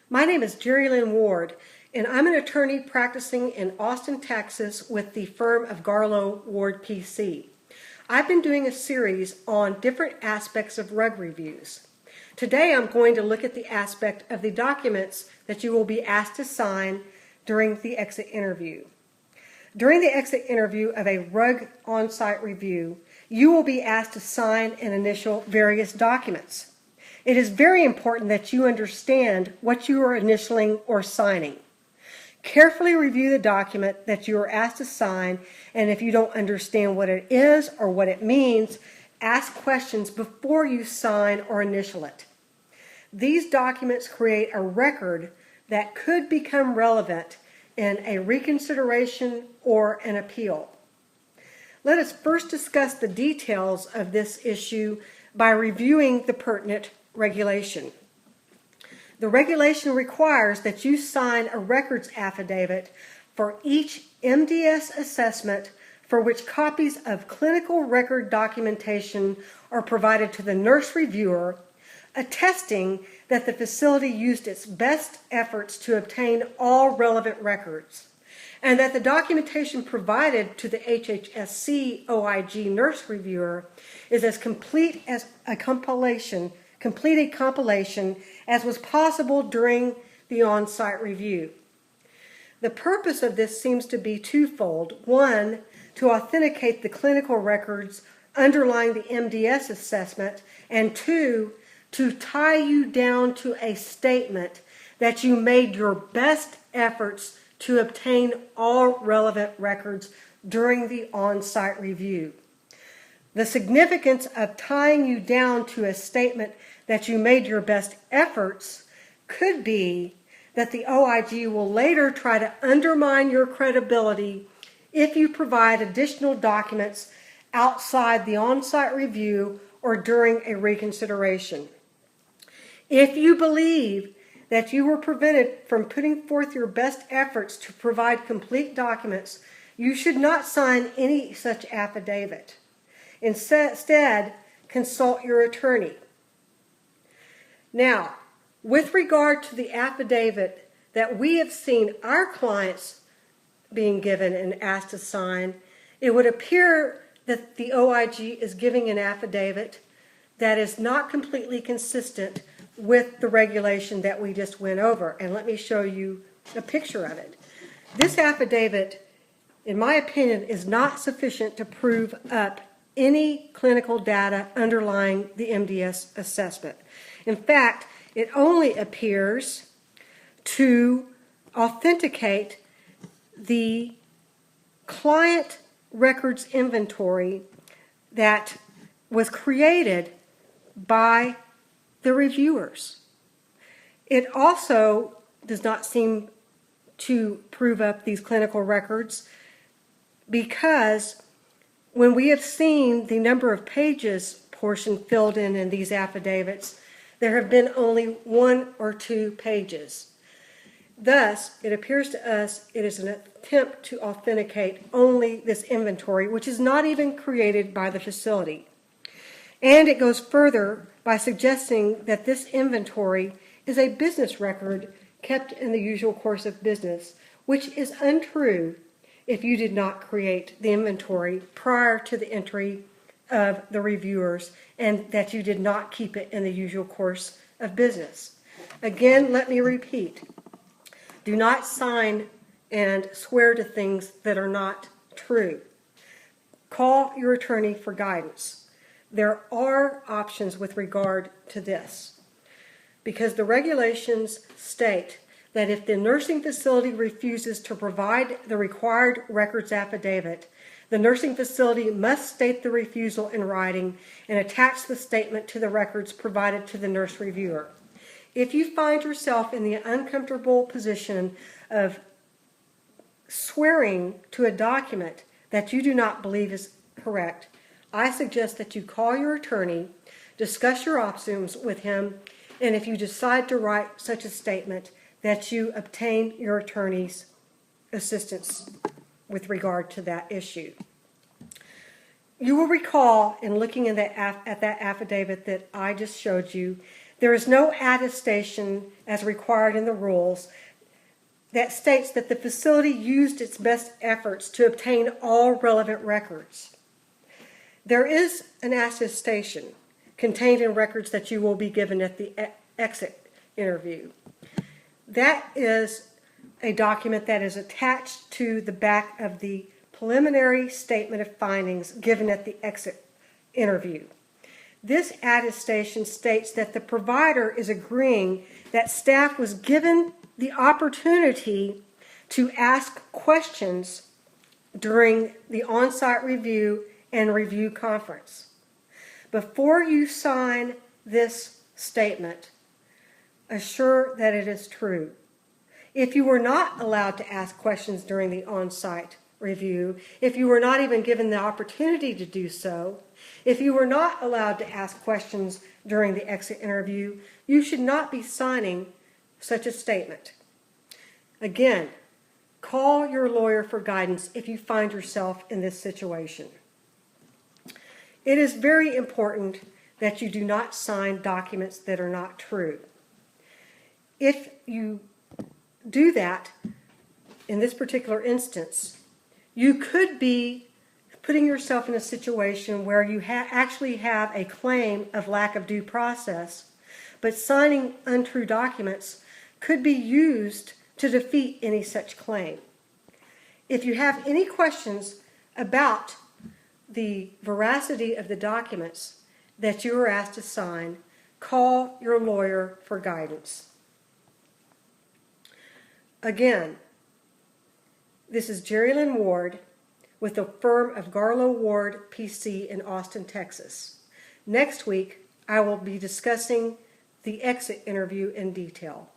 My name is Jerry Lynn Ward, and I'm an attorney practicing in Austin, Texas with the firm of Garlow Ward PC. I've been doing a series on different aspects of rug reviews. Today I'm going to look at the aspect of the documents that you will be asked to sign during the exit interview. During the exit interview of a rug on-site review, you will be asked to sign and initial various documents. It is very important that you understand what you are initialing or signing. Carefully review the document that you are asked to sign, and if you don't understand what it is or what it means, ask questions before you sign or initial it. These documents create a record that could become relevant in a reconsideration or an appeal. Let us first discuss the details of this issue by reviewing the pertinent regulation. The regulation requires that you sign a records affidavit for each MDS assessment for which copies of clinical record documentation are provided to the nurse reviewer, attesting that the facility used its best efforts to obtain all relevant records, and that the documentation provided to the HHSC OIG nurse reviewer is as complete a compilation as was possible during the on-site review. The purpose of this seems to be twofold. One, to authenticate the clinical records underlying the MDS assessment, and two, to tie you down to a statement that you made your best efforts to obtain all relevant records during the on-site review. The significance of tying you down to a statement that you made your best efforts could be that the OIG will later try to undermine your credibility if you provide additional documents outside the on-site review or during a reconsideration. If you believe that you were prevented from putting forth your best efforts to provide complete documents, you should not sign any such affidavit. Instead, consult your attorney. Now, with regard to the affidavit that we have seen our clients being given and asked to sign, it would appear that the OIG is giving an affidavit that is not completely consistent with the regulation that we just went over. And let me show you a picture of it. This affidavit, in my opinion, is not sufficient to prove up any clinical data underlying the MDS assessment. In fact, it only appears to authenticate the client records inventory that was created by the reviewers. It also does not seem to prove up these clinical records because when we have seen the number of pages portion filled in these affidavits, there have been only 1 or 2 pages. Thus, it appears to us it is an attempt to authenticate only this inventory, which is not even created by the facility. And it goes further by suggesting that this inventory is a business record kept in the usual course of business, which is untrue if you did not create the inventory prior to the entry of the reviewers and that you did not keep it in the usual course of business. Again, let me repeat. Do not sign and swear to things that are not true. Call your attorney for guidance. There are options with regard to this because the regulations state that if the nursing facility refuses to provide the required records affidavit, the nursing facility must state the refusal in writing and attach the statement to the records provided to the nurse reviewer. If you find yourself in the uncomfortable position of swearing to a document that you do not believe is correct, I suggest that you call your attorney, discuss your options with him, and if you decide to write such a statement, that you obtain your attorney's assistance with regard to that issue. You will recall in looking at that affidavit that I just showed you There is no attestation as required in the rules that states that the facility used its best efforts to obtain all relevant records. There is an attestation contained in records that you will be given at the exit interview. That is a document that is attached to the back of the preliminary statement of findings given at the exit interview. This attestation states that the provider is agreeing that staff was given the opportunity to ask questions during the on-site review and review conference. Before you sign this statement, assure that it is true. If you were not allowed to ask questions during the on-site review, if you were not even given the opportunity to do so, if you were not allowed to ask questions during the exit interview, you should not be signing such a statement. Again, call your lawyer for guidance if you find yourself in this situation. It is very important that you do not sign documents that are not true. If you do that, in this particular instance, you could be putting yourself in a situation where you actually have a claim of lack of due process, but signing untrue documents could be used to defeat any such claim. If you have any questions about the veracity of the documents that you are asked to sign, call your lawyer for guidance. Again, this is Jerry Lynn Ward with the firm of Garlow Ward PC in Austin, Texas. Next week, I will be discussing the exit interview in detail.